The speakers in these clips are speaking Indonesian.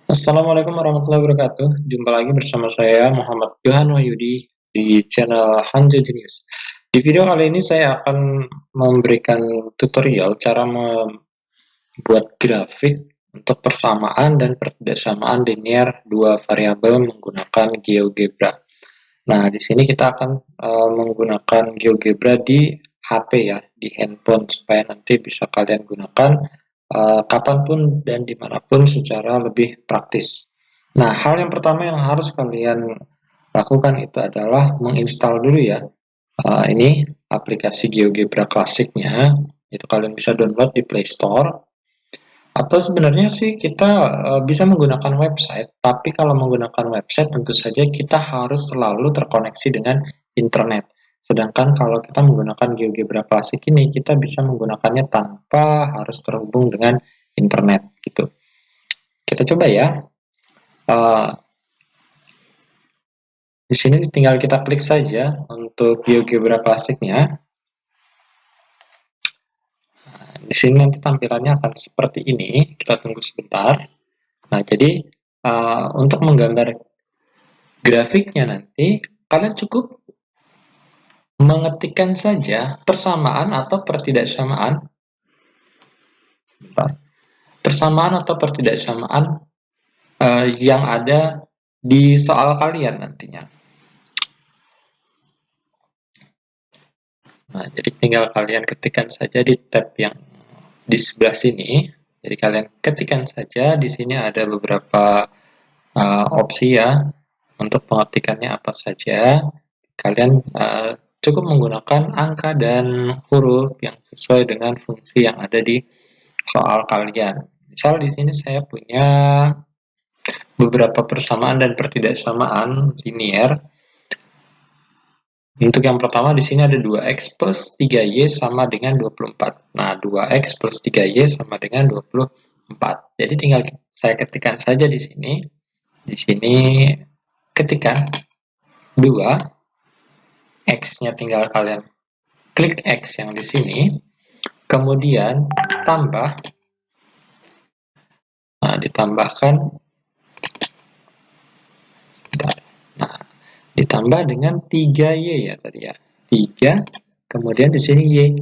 Assalamualaikum warahmatullahi wabarakatuh. Jumpa lagi bersama saya Muhammad Johan Wahyudi di channel Hanjo Genius. Di video kali ini saya akan memberikan tutorial cara membuat grafik untuk persamaan dan pertidaksamaan linear dua variabel menggunakan GeoGebra. Nah, di sini kita akan menggunakan GeoGebra di HP ya, di handphone supaya nanti bisa kalian gunakan kapanpun dan dimanapun secara lebih praktis. Nah, hal yang pertama yang harus kalian lakukan itu adalah menginstal dulu ya. Ini aplikasi GeoGebra klasiknya, itu kalian bisa download di Play Store. Atau sebenarnya sih kita bisa menggunakan website, tapi kalau menggunakan website tentu saja kita harus selalu terkoneksi dengan internet. Sedangkan kalau kita menggunakan GeoGebra klasik ini, kita bisa menggunakannya tanpa harus terhubung dengan internet gitu. Kita coba ya. Uh, di sini tinggal kita klik saja untuk GeoGebra klasiknya. Di sini nanti tampilannya akan seperti ini. Kita tunggu sebentar. Nah, jadi untuk menggambar grafiknya nanti, kalian cukup mengetikkan saja persamaan atau pertidaksamaan. Persamaan atau pertidaksamaan yang ada di soal kalian nantinya. Nah, jadi tinggal kalian ketikkan saja di tab yang di sebelah sini. Jadi kalian ketikkan saja, di sini ada beberapa opsi ya, untuk pengetikannya apa saja. Kalian cukup menggunakan angka dan huruf yang sesuai dengan fungsi yang ada di soal kalian. Misal di sini saya punya beberapa persamaan dan pertidaksamaan linear. Untuk yang pertama di sini ada 2x plus 3y sama dengan 24. Nah, 2x plus 3y sama dengan 24. Jadi tinggal saya ketikkan saja di sini. Di sini ketikkan 2, x-nya tinggal kalian klik x yang di sini, kemudian tambah, nah ditambahkan, nah ditambah dengan 3y ya tadi ya, 3, kemudian di sini y.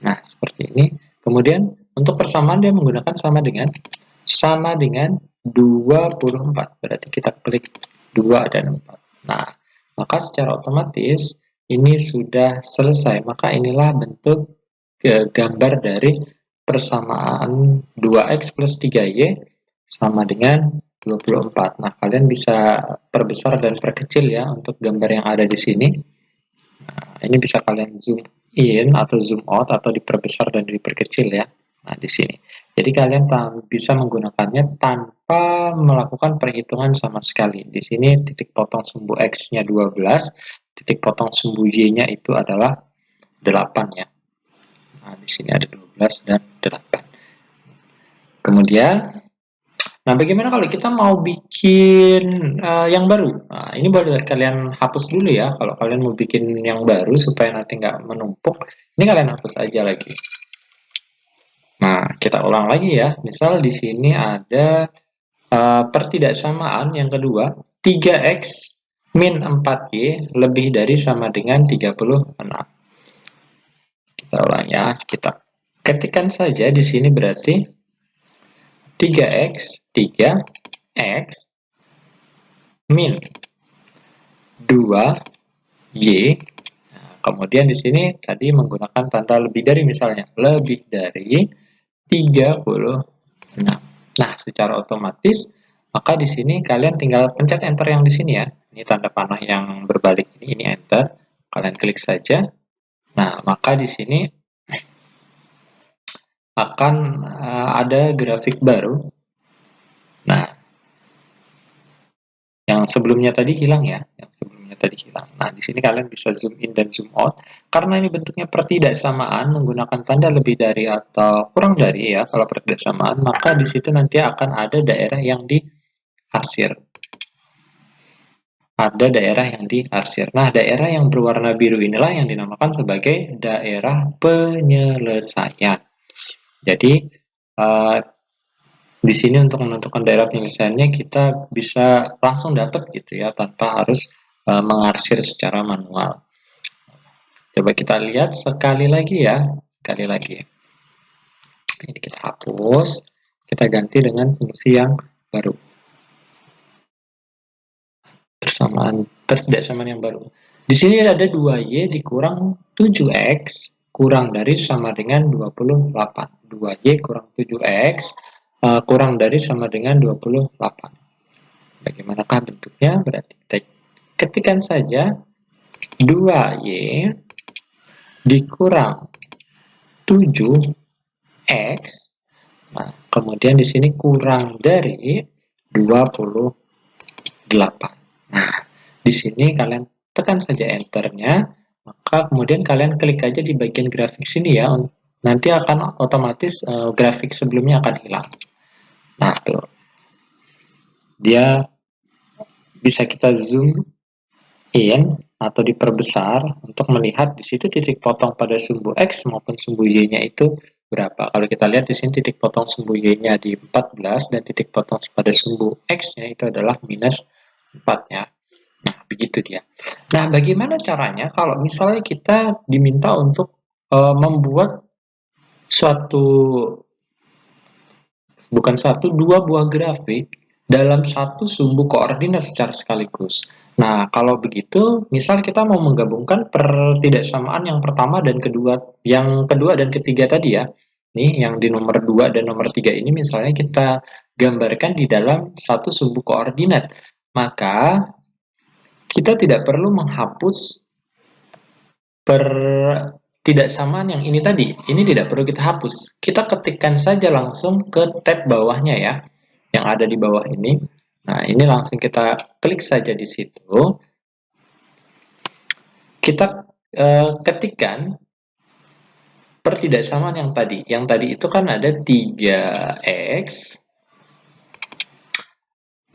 Nah seperti ini. Kemudian untuk persamaan dia menggunakan sama dengan 24. Berarti kita klik 2 dan 4. Nah, maka secara otomatis ini sudah selesai. Maka inilah bentuk gambar dari persamaan 2x plus 3y sama dengan 24. Nah, kalian bisa perbesar dan perkecil ya untuk gambar yang ada di sini. Nah, ini bisa kalian zoom in atau zoom out atau diperbesar dan diperkecil ya. Nah, di sini. Jadi kalian bisa menggunakannya tanpa melakukan perhitungan sama sekali. Di sini titik potong sumbu X-nya 12, titik potong sumbu Y-nya itu adalah 8 ya. Nah, di sini ada 12 dan 8. Kemudian, nah bagaimana kalau kita mau bikin yang baru? Nah, ini boleh kalian hapus dulu ya. Kalau kalian mau bikin yang baru supaya nanti nggak menumpuk, ini kalian hapus aja lagi. Nah, kita ulang lagi ya. Misal di sini ada pertidaksamaan yang kedua, 3x min 4y lebih dari sama dengan 36. Kita ulang ya, kita ketikkan saja di sini berarti 3x min 2y. Nah, kemudian di sini tadi menggunakan tanda lebih dari, misalnya lebih dari 36. Nah, secara otomatis maka di sini kalian tinggal pencet enter yang di sini ya. Ini tanda panah yang berbalik ini enter. Kalian klik saja. Nah, maka di sini akan ada grafik baru. Nah, yang sebelumnya tadi hilang ya, Nah, di sini kalian bisa zoom in dan zoom out. Karena ini bentuknya pertidaksamaan menggunakan tanda lebih dari atau kurang dari ya, kalau pertidaksamaan, maka di situ nanti akan ada daerah yang diarsir. Nah, daerah yang berwarna biru inilah yang dinamakan sebagai daerah penyelesaian. Jadi Di sini untuk menentukan daerah penyelesaiannya kita bisa langsung dapat gitu ya, tanpa harus mengarsir secara manual. Coba kita lihat sekali lagi ya, sekali lagi. Ini kita hapus, kita ganti dengan fungsi yang baru. Persamaan yang baru. Di sini ada 2y dikurang 7x kurang dari sama dengan 28. 2y kurang 7x kurang dari sama dengan 28. Bagaimanakah bentuknya? Berarti kita ketikkan saja 2y dikurang 7x. Nah, kemudian di sini kurang dari 28. Nah, di sini kalian tekan saja enternya, maka kemudian kalian klik aja di bagian grafik sini ya, nanti akan otomatis grafik sebelumnya akan hilang. Nah, tuh. Dia bisa kita zoom in atau diperbesar untuk melihat di situ titik potong pada sumbu X maupun sumbu Y-nya itu berapa. Kalau kita lihat di sini titik potong sumbu Y-nya di 14 dan titik potong pada sumbu X-nya itu adalah minus 4 ya. Nah, begitu dia. Nah, bagaimana caranya kalau misalnya kita diminta untuk membuat dua buah grafik dalam satu sumbu koordinat secara sekaligus. Nah, kalau begitu, misal kita mau menggabungkan pertidaksamaan yang pertama dan kedua dan ketiga tadi ya. Nih, yang di nomor 2 dan nomor 3 ini misalnya kita gambarkan di dalam satu sumbu koordinat. Maka kita tidak perlu menghapus pertidaksamaan yang ini tadi. Ini tidak perlu kita hapus. Kita ketikkan saja langsung ke tab bawahnya ya, yang ada di bawah ini. Nah, ini langsung kita klik saja di situ. Kita ketikkan pertidaksamaan yang tadi. Yang tadi itu kan ada 3x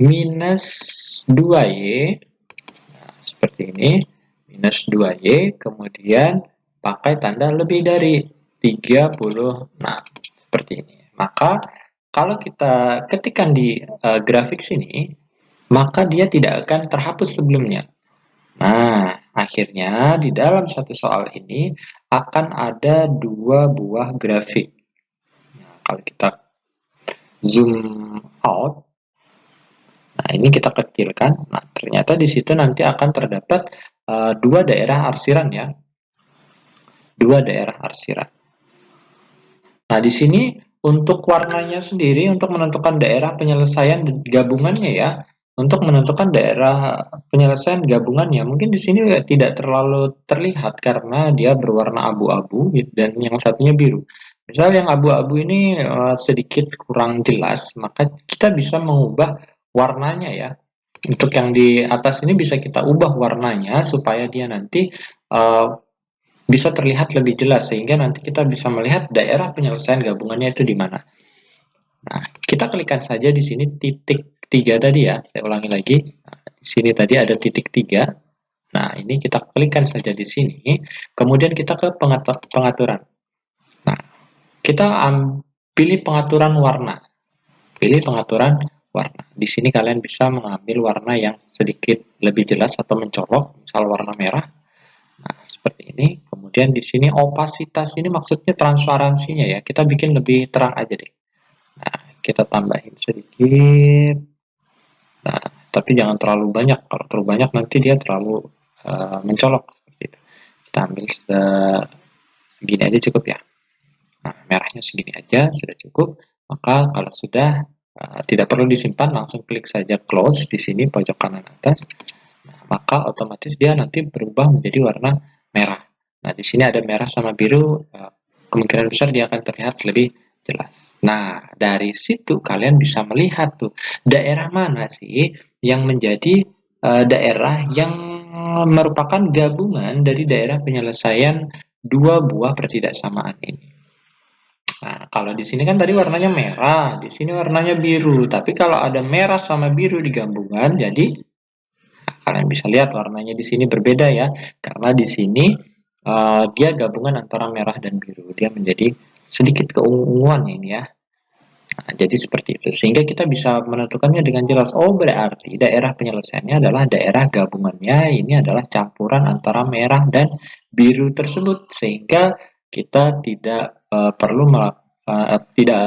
minus 2y. Nah, seperti ini. Minus 2y, kemudian pakai tanda lebih dari 30. Nah, seperti ini. Maka, kalau kita ketikkan di grafik sini, maka dia tidak akan terhapus sebelumnya. Nah, akhirnya di dalam satu soal ini akan ada dua buah grafik. Nah, kalau kita zoom out, nah ini kita kecilkan. Nah, ternyata di situ nanti akan terdapat dua daerah arsiran ya. Dua daerah arsiran. Nah, di sini untuk warnanya sendiri, untuk menentukan daerah penyelesaian gabungannya ya, untuk menentukan daerah penyelesaian gabungannya, mungkin di sini tidak terlalu terlihat karena dia berwarna abu-abu dan yang satunya biru. Misal yang abu-abu ini sedikit kurang jelas, maka kita bisa mengubah warnanya ya. Untuk yang di atas ini bisa kita ubah warnanya supaya dia nanti bisa terlihat lebih jelas sehingga nanti kita bisa melihat daerah penyelesaian gabungannya itu di mana. Nah, kita klikkan saja di sini titik 3 tadi ya. Saya ulangi lagi. Nah, di sini tadi ada titik 3. Nah, ini kita klikkan saja di sini. Kemudian kita ke pengaturan. Nah, kita pilih pengaturan warna. Pilih pengaturan warna. Di sini kalian bisa mengambil warna yang sedikit lebih jelas atau mencolok, misal warna merah. Nah, seperti ini. Kemudian di sini opasitas ini maksudnya transparansinya ya. Kita bikin lebih terang aja deh. Nah, kita tambahin sedikit. Nah, tapi jangan terlalu banyak. Kalau terlalu banyak nanti dia terlalu mencolok seperti itu. Kita ambil segini aja cukup ya. Nah, merahnya segini aja sudah cukup. Maka kalau sudah tidak perlu disimpan, langsung klik saja close di sini pojok kanan atas. Nah, maka otomatis dia nanti berubah menjadi warna merah. Nah, di sini ada merah sama biru, kemungkinan besar dia akan terlihat lebih jelas. Nah, dari situ kalian bisa melihat tuh daerah mana sih yang menjadi daerah yang merupakan gabungan dari daerah penyelesaian dua buah pertidaksamaan ini. Nah, kalau di sini kan tadi warnanya merah, di sini warnanya biru. Tapi kalau ada merah sama biru digabungkan, jadi kalian bisa lihat warnanya di sini berbeda ya, karena di sini dia gabungan antara merah dan biru. Dia menjadi sedikit keunguan ini ya. Nah, jadi seperti itu. Sehingga kita bisa menentukannya dengan jelas. Oh, berarti daerah penyelesaiannya adalah daerah gabungannya. Ini adalah campuran antara merah dan biru tersebut. Sehingga kita tidak perlu tidak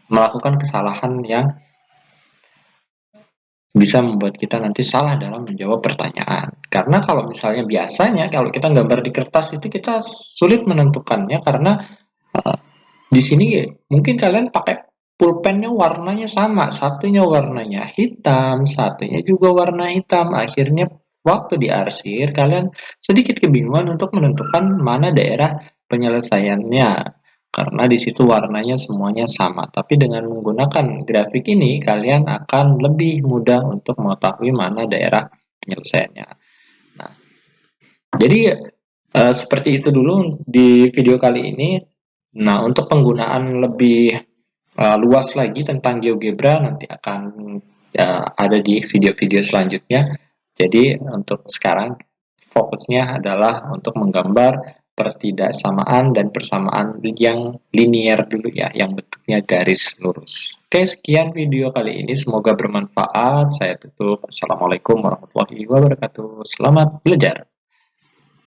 melakukan kesalahan yang bisa membuat kita nanti salah dalam menjawab pertanyaan. Karena kalau misalnya biasanya kalau kita gambar di kertas itu kita sulit menentukannya karena di sini mungkin kalian pakai pulpennya warnanya sama, satunya warnanya hitam, satunya juga warna hitam. Akhirnya waktu diarsir kalian sedikit kebingungan untuk menentukan mana daerah penyelesaiannya karena di situ warnanya semuanya sama. Tapi dengan menggunakan grafik ini kalian akan lebih mudah untuk mengetahui mana daerah penyelesaiannya. Nah, jadi seperti itu dulu di video kali ini. Nah, untuk penggunaan lebih luas lagi tentang GeoGebra nanti akan ada di video-video selanjutnya. Jadi untuk sekarang fokusnya adalah untuk menggambar pertidaksamaan dan persamaan yang linier dulu ya, yang bentuknya garis lurus. Oke, sekian video kali ini. Semoga bermanfaat. Saya tutup. Assalamualaikum warahmatullahi wabarakatuh. Selamat belajar.